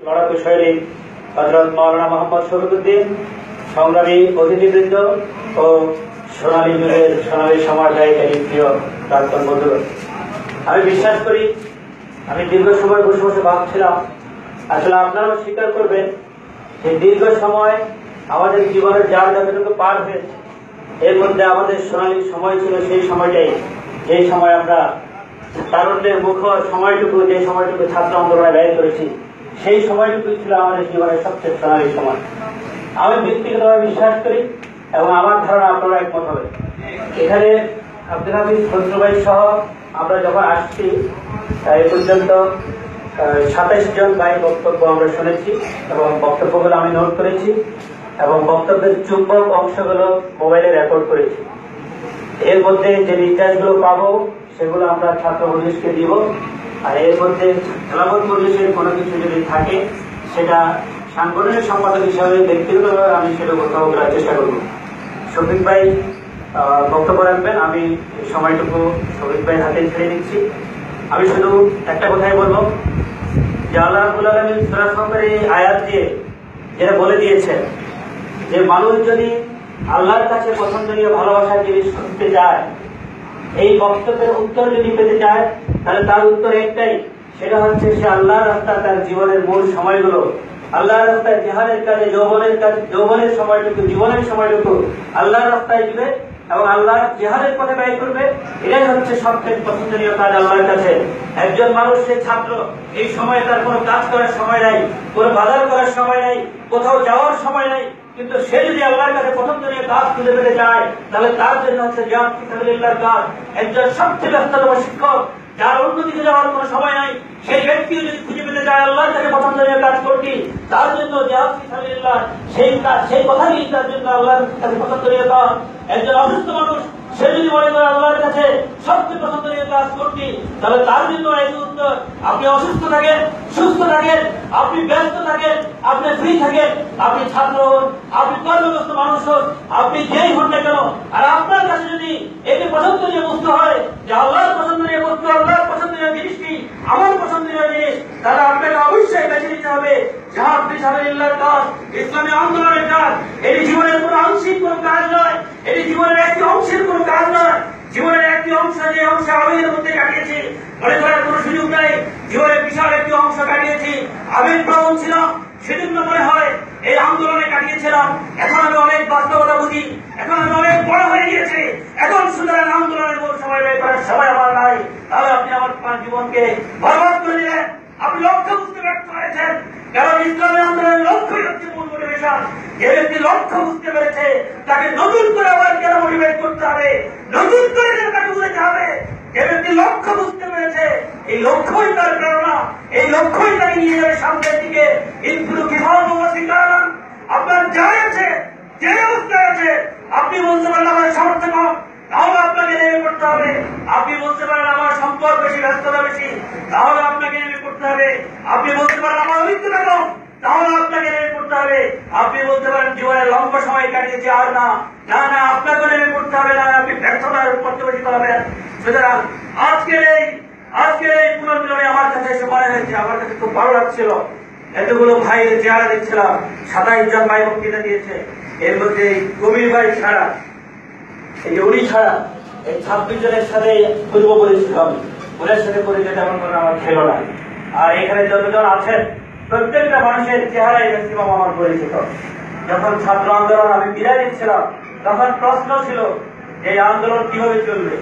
লড়াকু সৈনিক হযরত মাওলানা মোহাম্মদ শফিকুদ্দিন, সংগ্রামী অতিথিবৃন্দ ও সোনালী যুগের সোনালী সমাজের প্রিয় প্রাক্তন বন্ধু, আমি বিশ্বাস করি, আমি দীর্ঘ সময় বসে বসে ভাবছিলাম, আসলে আপনারাও স্বীকার করবেন যে দীর্ঘ সময় আমাদের জীবনের যার যতটুকু পার হয়েছে, এর মধ্যে আমাদের সোনালী সময় ছিল সেই সময়টাই, যে সময় আমরা তারুণ্যের মুখর সময়টুকু, যে সময়টুকু ছাত্র আন্দোলনে ব্যয় করেছি, সেই সময়টুকুই ছিল আমাদের জীবনের সবচেয়ে সোনালী সময়। আমি ব্যক্তিগতভাবে বিশ্বাস করি এবং আমার ধারণা আপনারা একমত হবে। এখানে আব্দুল হাফিজ ফজলুল ভাই সহ আমরা যখন আসছি এ পর্যন্ত 27 জন ভাই বক্তব্য আমরা শুনেছি এবং বক্তব্যগুলো আমি নোট করেছি এবং বক্তব্যের চুম্বক অংশগুলো মোবাইলে রেকর্ড করেছি। এর মধ্যে যে নির্দেশগুলো পাবো সেগুলো আমরা ছাত্র পুলিশকে দিব, আর এর মধ্যে খেলাফত পুলিশের কোনো কিছু যদি থাকে সেটা সাংগঠনিক সম্পাদক হিসাবে ব্যক্তিগতভাবে আমি সেটা কোথাও করার চেষ্টা করব। শফিক ভাই বক্তব্য রাখবেন, আমি সময়টুকু শফিক ভাইয়ের হাতে ছেড়ে দিচ্ছি। আমি শুধু একটা কথাই বলবো যে আল্লাহ রাব্বুল আলামিন সূরা ফাতিরের এই আয়াত দিয়ে যেটা বলে দিয়েছেন যে মানুষ যদি আল্লাহর কাছে পছন্দনীয় ভালোবাসার জিনিস শুনতে চায়, এই বক্তব্যের উত্তর যদি পেতে চায়, তাহলে তার উত্তর একটাই, সেটা হচ্ছে সে আল্লাহর রাস্তায় তার জীবনের মূল সময়গুলো, আল্লাহর রাস্তায় জিহাদের কাজে যৌবনের সময়টুকু, জীবনের সময়টুকু আল্লাহর রাস্তায় দিবে এবং আল্লাহর জিহাদের পথে ব্যয় করবে। এটাই হচ্ছে সবচেয়ে পছন্দনীয় কাজ আল্লাহর কাছে। একজন মানুষ, সে ছাত্র, এই সময়ে তার কোনো কাজ করার সময় নাই, কোনো বাজার করার সময় নাই, কোথাও যাওয়ার সময় নাই, কিন্তু সে যদি আল্লাহর কাছে পছন্দনীয় কাজ খুঁজে পেতে চায়, তাহলে তার জন্য হচ্ছে জিহাদ ফি সাবিলিল্লাহর কাজ। একজন সবচেয়ে ব্যস্ততম শিক্ষক, যার অন্যদিকে যাওয়ার কোনো সময় নাই, সেই ব্যক্তিও যদি খুঁজে পেতে চায় আল্লাহর কাছে পছন্দনীয় কাজ করতে, তার জন্য জিহাদ ফি সাবিলিল্লাহ সেই কাজ, সেই কথাই তার জন্য আল্লাহর কাছে পছন্দনীয় কাজ। একজন অসুস্থ মানুষ, সে যদি মনে করে আল্লাহর কাছে সবচেয়ে পছন্দনীয় কাজ করতে, তাহলে তার জন্য এই উত্তর। আপনি অসুস্থ থাকেন, সুস্থ থাকেন, আপনি ব্যস্ত থাকেন, আপনি ফ্রি থাকেন, আপনি ছাত্র হন, আপনি কর্মগ্রস্ত মানুষ হন, আপনি যেই হন না কেন, আর আপনার কাছে যদি এটি পছন্দনীয় বস্তু হয় যে আল্লাহর পছন্দনীয় বস্তু, আল্লাহর পছন্দনীয় জিনিসটি আমার পছন্দনীয় জিনিস, তাহলে আপনাকে অবশ্যই বেছে নিতে হবে জিহাদ ফি সাবিলিল্লাহর কাজ, ইসলামী আন্দোলনের কাজ। এটি জীবনের কোনো আংশিক কোনো কাজ নয়, এটি জীবনের একটি অংশের কোনো কাজ নয়। জীবনের একটি অংশ, যে অংশ আবেগের মধ্যে কাটিয়েছি, মনে করার কোনো সুযোগ নাই। জীবনের বিশাল একটি অংশ কাটিয়েছি, আবেগ প্রবণ ছিলাম, সেজন্য মনে হয় এই আন্দোলনে কাটিয়েছিলাম। এখন আমি অনেক বাস্তবতা বুঝি, এখন আমি অনেক বড় হয়ে গিয়েছি, এখন সুতরাং আন্দোলনের মূল সময় ব্যয় করার সময় আমার নাই। তাহলে আপনি আমার জীবনকে বরবাদ করে দিলেন। আপনি লক্ষ্য বুঝতে ব্যর্থ হয়েছেন, কারণ ইসলামী আন্দোলনের লক্ষ্যই হচ্ছে মূল মোটিভেশন। যে ব্যক্তি লক্ষ্য বুঝতে পেরেছে, তাকে নতুন করে আবার কেন মোটিভেট করতে হবে, নতুন করে তাকে বুঝতে হবে। যে ব্যক্তি লক্ষ্য বুঝতে পেরেছে, এই লক্ষ্যই তার প্রেরণা, এই লক্ষ্যই তাকে নিয়ে যাবে সামনের দিকে। ইনফিরু কিফারু ওয়া সিকারান, আপনার যাই আছে, যে অবস্থায় আছে, আপনি বলতে পারেন আমার সামর্থ্য কম, তাহলে আপনাকে নেমে পড়তে হবে। আপনি বলতে পারেন আমার সম্পদ বেশি, ব্যস্ততা বেশি, তাহলে আপনাকে নেমে পড়তে হবে। আপনি বলতে পারেন আমার অভিজ্ঞতা কম, তাহলে আপনাকে নেমে পড়তে হবে। আপনি বলতে পারেন জীবনের লম্বা সময় কাটিয়েছে, আর না, না না, আপনাকে নেমে পড়তে হবে, না আপনি ব্যর্থতার পর্যবেসিত হবেন। সুতরাং আজকের এই পুনর্মিলনে আমার কাছে এসে মনে হয়েছে, আমার কাছে খুব ভালো লাগছিল। এতগুলো ভাইয়ের চেহারা দেখছিলাম, 27 জন ভাই বক্তৃতা দিয়েছে, এর মধ্যে কবির ভাই ছাড়া, এই যে উনি ছাড়া এই 26 জনের সাথে পূর্ব পরিচিত আমি, ওদের সাথে পরিচয় তেমন করে আমার খেলো না। আর এখানে যতজন আছেন প্রত্যেকটা মানুষের চেহারাই ম্যাক্সিমাম আমার পরিচিত। যখন ছাত্র আন্দোলন আমি বিদায় নিচ্ছিলাম, তখন প্রশ্ন ছিল এই আন্দোলন কিভাবে চলবে।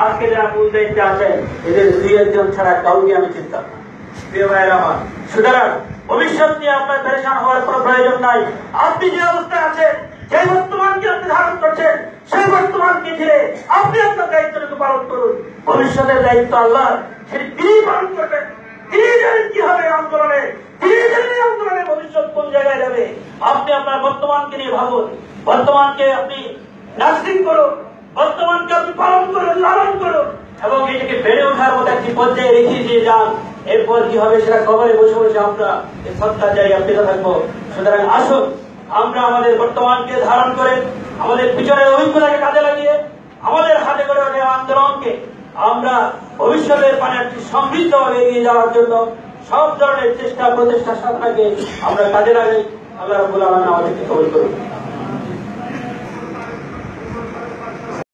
আজকে যারা মূল দায়িত্বে আছেন, এদের 2-1 ছাড়া কাউকে আমি চিন্তা না। প্রিয় ভাইয়ের আমার, সুতরাং ভবিষ্যৎ নিয়ে আপনার পেরেশান হওয়ার কোনো প্রয়োজন নাই। আপনি যে অবস্থায় আছেন, যে বর্তমানকে আপনি ধারণ করছেন, সেই বর্তমানকে ঘিরে আপনি আপনার দায়িত্বটুকু পালন করুন। ভবিষ্যতের দায়িত্ব আল্লাহ, সেটি তিনি পালন করবেন। তিনি জানেন কি হবে আন্দোলনে, তিনি জানেন আন্দোলনের ভবিষ্যৎ কোন জায়গায় যাবে। আপনি আপনার বর্তমানকে নিয়ে ভাবুন, বর্তমানকে আপনি নার্সিং করুন, বর্তমানকে আপনি পালন করুন, লালন করুন এবং এটাকে বেড়ে ওঠার মতো একটি পর্যায়ে রেখে দিয়ে যান। এরপর কি হবে সেটা কবরে বসে বসে আমরা এই সত্তার জায়গায় পেতে থাকবো। সুতরাং আসুন আমরা আমাদের বর্তমানকে ধারণ করে, আমাদের পিছনের অভিজ্ঞতাকে কাজে লাগিয়ে, আমাদের হাতে করে ওঠে আন্দোলনকে আমরা ভবিষ্যতের পানে একটি সমৃদ্ধভাবে এগিয়ে যাওয়ার জন্য সব ধরনের চেষ্টা প্রচেষ্টা সাধনাকে আমরা কাজে লাগাই। আল্লাহ রাব্বুল আলামিন আমাদেরকে কবুল করুন।